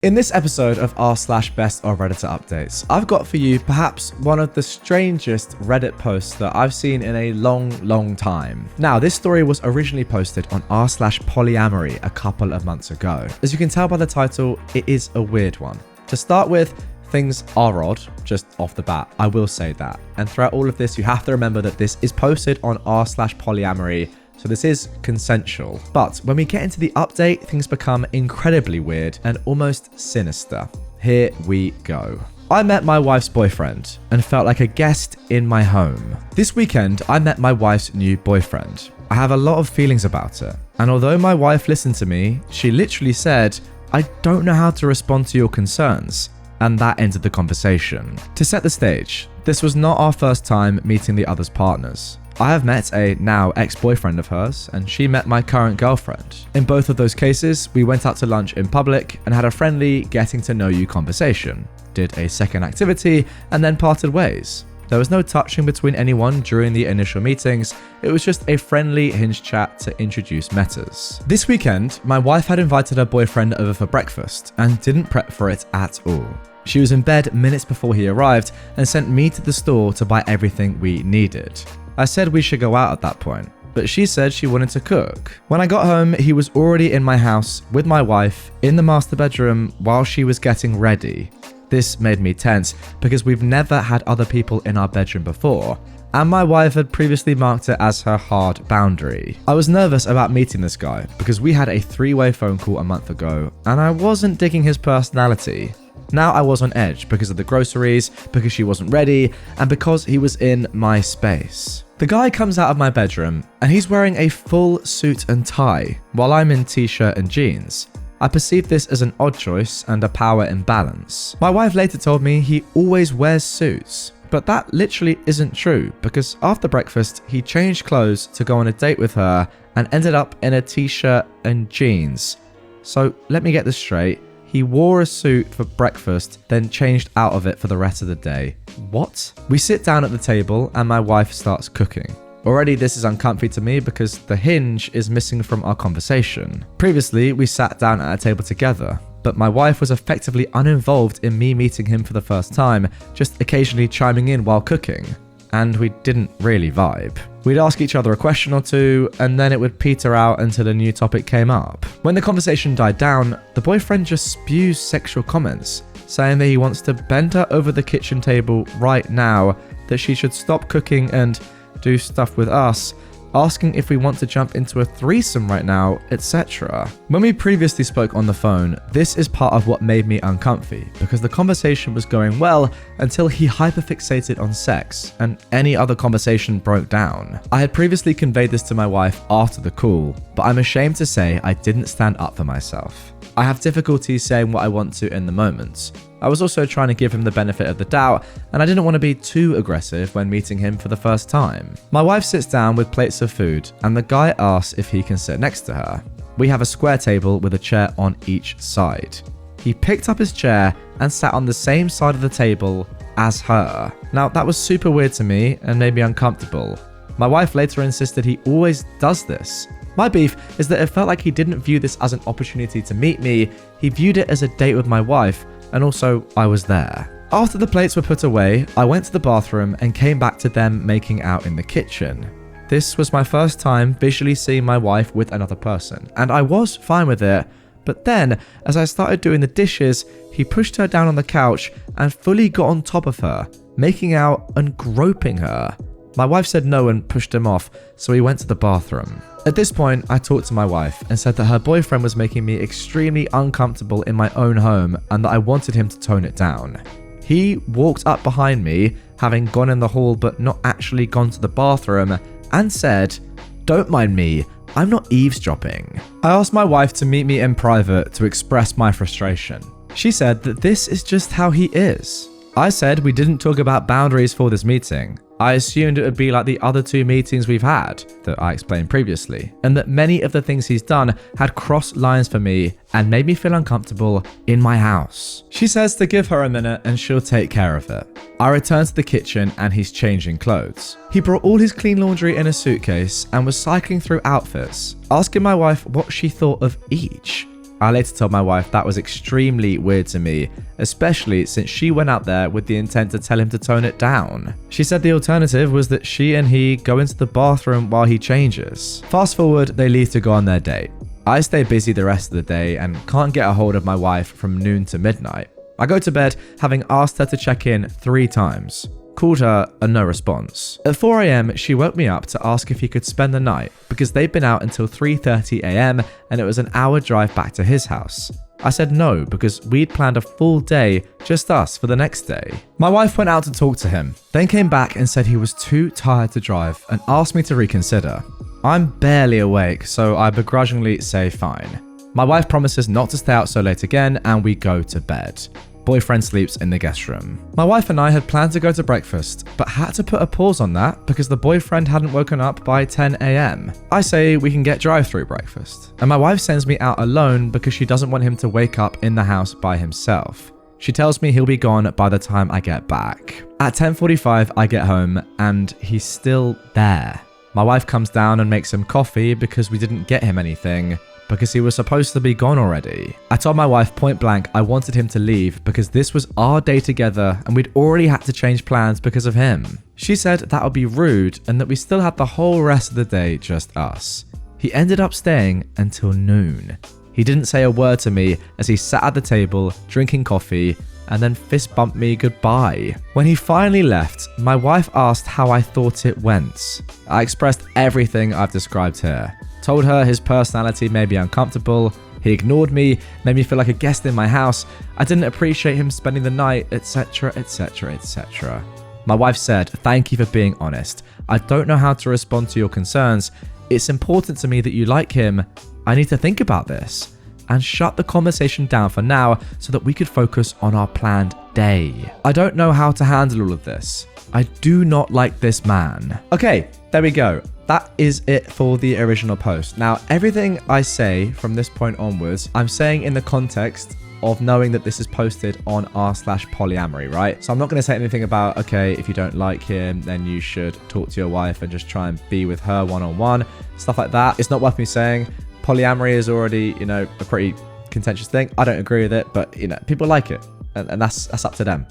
In this episode of r/best of Redditor updates, I've got for you perhaps one of the strangest Reddit posts that I've seen in a long time. Now, this story was originally posted on r/polyamory a couple of months ago. As you can tell by the title, it is a weird one. To start with, things are odd, just off the bat, I will say that. And throughout all of this, you have to remember that this is posted on r/polyamory, so this is consensual. But when we get into the update, things become incredibly weird and almost sinister. Here we go. I met my wife's boyfriend and felt like a guest in my home. This weekend, I met my wife's new boyfriend. I have a lot of feelings about it. And although my wife listened to me, she literally said, "I don't know how to respond to your concerns." And that ended the conversation. To set the stage, this was not our first time meeting the other's partners. I have met a now ex-boyfriend of hers, and she met my current girlfriend. In both of those cases, we went out to lunch in public and had a friendly getting to know you conversation, did a second activity, and then parted ways. There was no touching between anyone during the initial meetings, it was just a friendly hinge chat to introduce matters. This weekend, my wife had invited her boyfriend over for breakfast and didn't prep for it at all. She was in bed minutes before he arrived and sent me to the store to buy everything we needed. I said we should go out at that point, but she said she wanted to cook. When I got home, he was already in my house with my wife in the master bedroom while she was getting ready. This made me tense because we've never had other people in our bedroom before, and my wife had previously marked it as her hard boundary. I was nervous about meeting this guy because we had a three-way phone call a month ago, and I wasn't digging his personality. Now I was on edge because of the groceries, because she wasn't ready, and because he was in my space. The guy comes out of my bedroom, and he's wearing a full suit and tie, while I'm in t-shirt and jeans. I perceived this as an odd choice and a power imbalance. My wife later told me he always wears suits, but that literally isn't true, because after breakfast, he changed clothes to go on a date with her and ended up in a t-shirt and jeans. So let me get this straight. He wore a suit for breakfast, then changed out of it for the rest of the day. What? We sit down at the table and my wife starts cooking. Already this is uncomfy to me because the hinge is missing from our conversation. Previously, we sat down at a table together, but my wife was effectively uninvolved in me meeting him for the first time, just occasionally chiming in while cooking. And we didn't really vibe. We'd ask each other a question or two, and then it would peter out until a new topic came up. When the conversation died down, the boyfriend just spews sexual comments, saying that he wants to bend her over the kitchen table right now, that she should stop cooking and do stuff with us, asking if we want to jump into a threesome right now, etc. When we previously spoke on the phone, this is part of what made me uncomfy, because the conversation was going well until he hyperfixated on sex, and any other conversation broke down. I had previously conveyed this to my wife after the call, but I'm ashamed to say I didn't stand up for myself. I have difficulty saying what I want to in the moment. I was also trying to give him the benefit of the doubt, and I didn't want to be too aggressive when meeting him for the first time. My wife sits down with plates of food, and the guy asks if he can sit next to her. We have a square table with a chair on each side. He picked up his chair and sat on the same side of the table as her. Now, that was super weird to me and made me uncomfortable. My wife later insisted he always does this. My beef is that it felt like he didn't view this as an opportunity to meet me, he viewed it as a date with my wife, and also I was there. After the plates were put away, I went to the bathroom and came back to them making out in the kitchen. This was my first time visually seeing my wife with another person, and I was fine with it, but then, as I started doing the dishes, he pushed her down on the couch and fully got on top of her, making out and groping her. My wife said no and pushed him off, so we went to the bathroom. At this point, I talked to my wife and said that her boyfriend was making me extremely uncomfortable in my own home and that I wanted him to tone it down. He walked up behind me, having gone in the hall but not actually gone to the bathroom, and said, "Don't mind me, I'm not eavesdropping." I asked my wife to meet me in private to express my frustration. She said that this is just how he is. I said we didn't talk about boundaries for this meeting. I assumed it would be like the other two meetings we've had, that I explained previously, and that many of the things he's done had crossed lines for me and made me feel uncomfortable in my house. She says to give her a minute and she'll take care of it. I return to the kitchen and he's changing clothes. He brought all his clean laundry in a suitcase and was cycling through outfits, asking my wife what she thought of each. I later told my wife that was extremely weird to me, especially since she went out there with the intent to tell him to tone it down. She said the alternative was that she and he go into the bathroom while he changes. Fast forward, they leave to go on their date. I stay busy the rest of the day and can't get a hold of my wife from noon to midnight. I go to bed having asked her to check in 3 times. Called her and no response. At 4 a.m, she woke me up to ask if he could spend the night because they'd been out until 3:30 a.m. and it was an hour drive back to his house. I said no because we'd planned a full day, just us, for the next day. My wife went out to talk to him, then came back and said he was too tired to drive and asked me to reconsider. I'm barely awake, so I begrudgingly say fine. My wife promises not to stay out so late again and we go to bed. Boyfriend sleeps in the guest room. My wife and I had planned to go to breakfast, but had to put a pause on that because the boyfriend hadn't woken up by 10 a.m. I say we can get drive-through breakfast, and my wife sends me out alone because she doesn't want him to wake up in the house by himself. She tells me he'll be gone by the time I get back. At 10:45, I get home, and he's still there. My wife comes down and makes him coffee because we didn't get him anything, because he was supposed to be gone already. I told my wife point blank I wanted him to leave because this was our day together and we'd already had to change plans because of him. She said that would be rude and that we still had the whole rest of the day just us. He ended up staying until noon. He didn't say a word to me as he sat at the table drinking coffee and then fist bumped me goodbye. When he finally left, my wife asked how I thought it went. I expressed everything I've described here. Told her his personality made me uncomfortable, he ignored me, made me feel like a guest in my house, I didn't appreciate him spending the night, etc, etc, etc. My wife said, "Thank you for being honest. I don't know how to respond to your concerns. It's important to me that you like him. I need to think about this." And shut the conversation down for now so that we could focus on our planned day. I don't know how to handle all of this. I do not like this man. Okay, there we go. That is it for the original post. Now, everything I say from this point onwards, I'm saying in the context of knowing that this is posted on r/polyamory, right? So I'm not going to say anything about, okay, if you don't like him, then you should talk to your wife and just try and be with her one-on-one, stuff like that. It's not worth me saying. Polyamory is already, a pretty contentious thing. I don't agree with it, but, people like it. And that's up to them.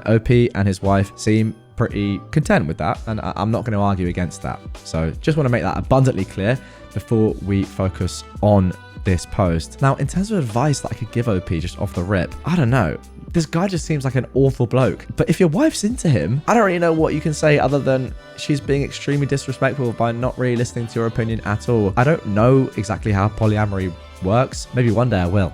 OP and his wife seem pretty content with that, and I'm not going to argue against that. So just want to make that abundantly clear before we focus on this post. Now, in terms of advice that I could give OP just off the rip, I don't know. This guy just seems like an awful bloke. But if your wife's into him, I don't really know what you can say other than she's being extremely disrespectful by not really listening to your opinion at all. I don't know exactly how polyamory works. Maybe one day I will.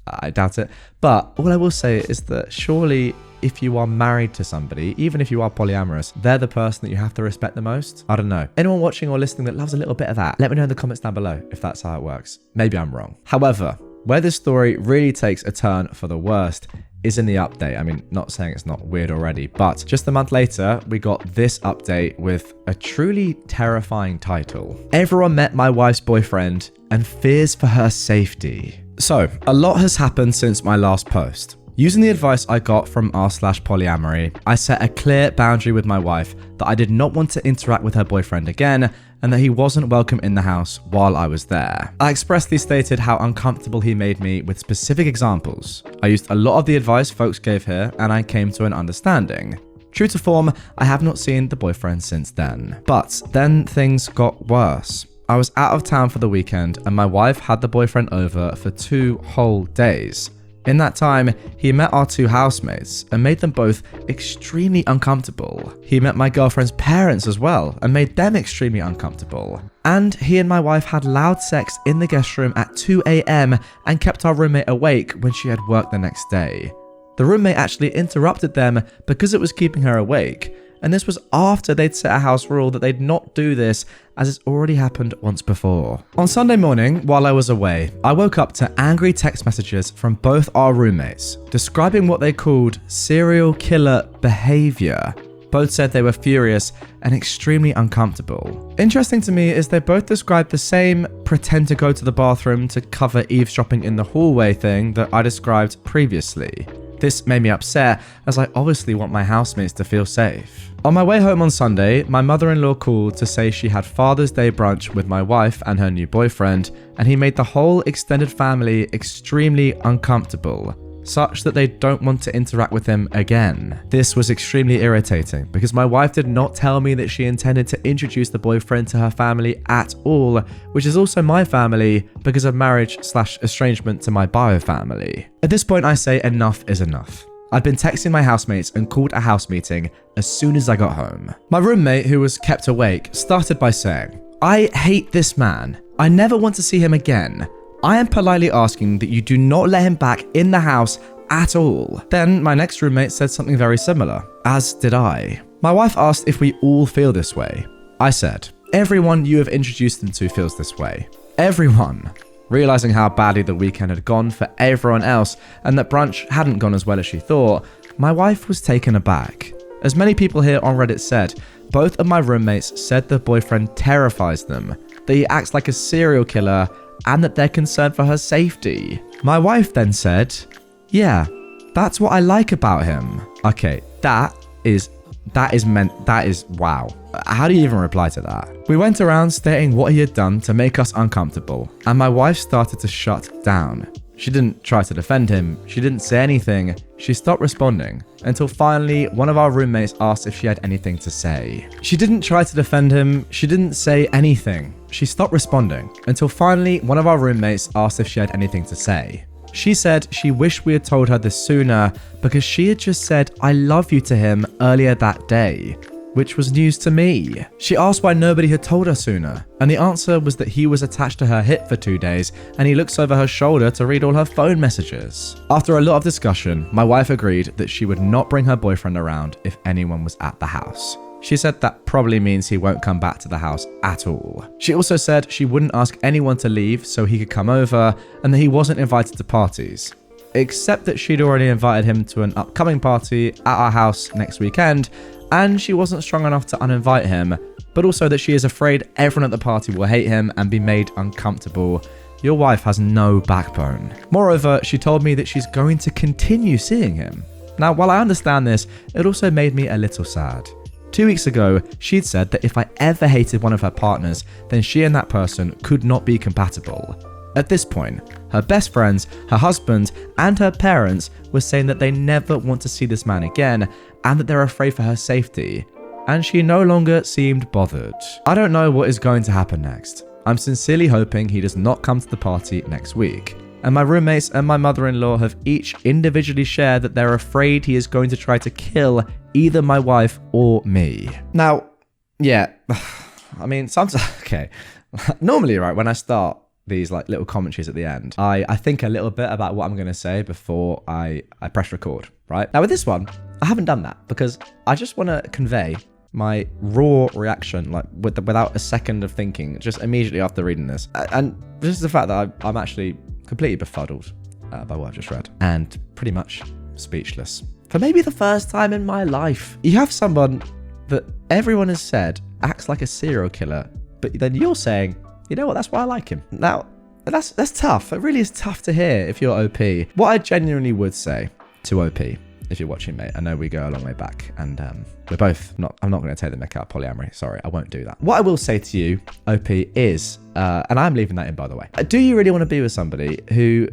I doubt it. But all I will say is that surely if you are married to somebody, even if you are polyamorous, they're the person that you have to respect the most. I don't know. Anyone watching or listening that loves a little bit of that, let me know in the comments down below if that's how it works. Maybe I'm wrong. However, where this story really takes a turn for the worst is in the update. I mean, not saying it's not weird already, but just a month later, we got this update with a truly terrifying title. Everyone met my wife's boyfriend and fears for her safety. So, a lot has happened since my last post. Using the advice I got from r/polyamory, I set a clear boundary with my wife that I did not want to interact with her boyfriend again and that he wasn't welcome in the house while I was there. I expressly stated how uncomfortable he made me with specific examples. I used a lot of the advice folks gave here and I came to an understanding. True to form, I have not seen the boyfriend since then. But then things got worse. I was out of town for the weekend and my wife had the boyfriend over for 2 whole days. In that time, he met our 2 housemates and made them both extremely uncomfortable. He met my girlfriend's parents as well and made them extremely uncomfortable. And he and my wife had loud sex in the guest room at 2 a.m. and kept our roommate awake when she had work the next day. The roommate actually interrupted them because it was keeping her awake. And this was after they'd set a house rule that they'd not do this, as it's already happened once before. On Sunday morning, while I was away, I woke up to angry text messages from both our roommates, describing what they called serial killer behavior. Both said they were furious and extremely uncomfortable. Interesting to me is they both described the same pretend to go to the bathroom to cover eavesdropping in the hallway thing that I described previously. This made me upset, as I obviously want my housemates to feel safe. On my way home on Sunday, my mother-in-law called to say she had Father's Day brunch with my wife and her new boyfriend, and he made the whole extended family extremely uncomfortable, such that they don't want to interact with him again. This was extremely irritating because my wife did not tell me that she intended to introduce the boyfriend to her family at all, which is also my family because of marriage/estrangement to my bio family. At this point, I say enough is enough. I'd been texting my housemates and called a house meeting as soon as I got home. My roommate, who was kept awake, started by saying, "I hate this man. I never want to see him again. I am politely asking that you do not let him back in the house at all." Then my next roommate said something very similar, as did I. My wife asked if we all feel this way. I said, "Everyone you have introduced them to feels this way. Everyone." Realizing how badly the weekend had gone for everyone else and that brunch hadn't gone as well as she thought, my wife was taken aback. As many people here on Reddit said, both of my roommates said their boyfriend terrifies them, that he acts like a serial killer, and that they're concerned for her safety. My wife then said, "Yeah, that's what I like about him." Okay, that is wow. How do you even reply to that? We went around stating what he had done to make us uncomfortable, and my wife started to shut down. She didn't try to defend him, she didn't say anything, she stopped responding, until finally one of our roommates asked if she had anything to say. She didn't try to defend him, she didn't say anything. She stopped responding, until finally one of our roommates asked if she had anything to say. She said she wished we had told her this sooner because she had just said "I love you" to him earlier that day, which was news to me. She asked why nobody had told her sooner, and the answer was that he was attached to her hip for 2 days and he looks over her shoulder to read all her phone messages. After a lot of discussion, my wife agreed that she would not bring her boyfriend around if anyone was at the house. She said that probably means he won't come back to the house at all. She also said she wouldn't ask anyone to leave so he could come over, and that he wasn't invited to parties, except that she'd already invited him to an upcoming party at our house next weekend, and she wasn't strong enough to uninvite him, but also that she is afraid everyone at the party will hate him and be made uncomfortable. Your wife has no backbone. Moreover, she told me that she's going to continue seeing him. Now, while I understand this, it also made me a little sad. 2 weeks ago, she'd said that if I ever hated one of her partners, then she and that person could not be compatible. At this point, her best friends, her husband, and her parents were saying that they never want to see this man again and that they're afraid for her safety. And she no longer seemed bothered. I don't know what is going to happen next. I'm sincerely hoping he does not come to the party next week. And my roommates and my mother-in-law have each individually shared that they're afraid he is going to try to kill either my wife or me. Now, yeah, I mean, sometimes, okay. Normally, right, when I start these like little commentaries at the end, I think a little bit about what I'm going to say before I press record, right? Now with this one, I haven't done that because I just want to convey my raw reaction, like without a second of thinking, just immediately after reading this. And this is the fact that I'm actually completely befuddled by what I've just read and pretty much speechless. For maybe the first time in my life, you have someone that everyone has said acts like a serial killer, but then you're saying, you know what, that's why I like him. Now, that's tough. It really is tough to hear if you're OP. What I genuinely would say to OP, if you're watching, mate, I know we go a long way back, and we're both not, I'm not going to take the mick out polyamory. Sorry, I won't do that. What I will say to you, OP, is, and I'm leaving that in, by the way, do you really want to be with somebody who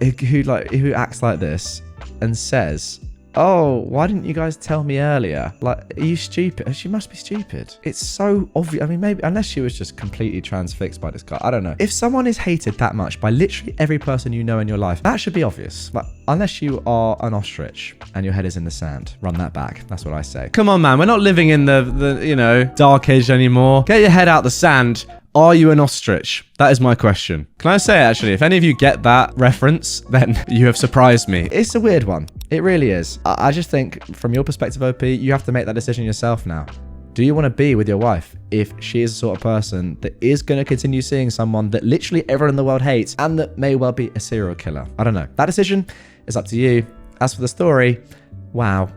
acts like this and says, "Oh, why didn't you guys tell me earlier? Like, are you stupid?" She must be stupid. It's so obvious. I mean, maybe, unless she was just completely transfixed by this guy. I don't know. If someone is hated that much by literally every person you know in your life, that should be obvious. Like, unless you are an ostrich and your head is in the sand, run that back. That's what I say. Come on, man. We're not living in the dark age anymore. Get your head out the sand. Are you an ostrich? That is my question. Can I say, actually, if any of you get that reference, then you have surprised me. It's a weird one. It really is. I just think, from your perspective, OP, you have to make that decision yourself now. Do you want to be with your wife if she is the sort of person that is going to continue seeing someone that literally everyone in the world hates and that may well be a serial killer? I don't know. That decision is up to you. As for the story, wow.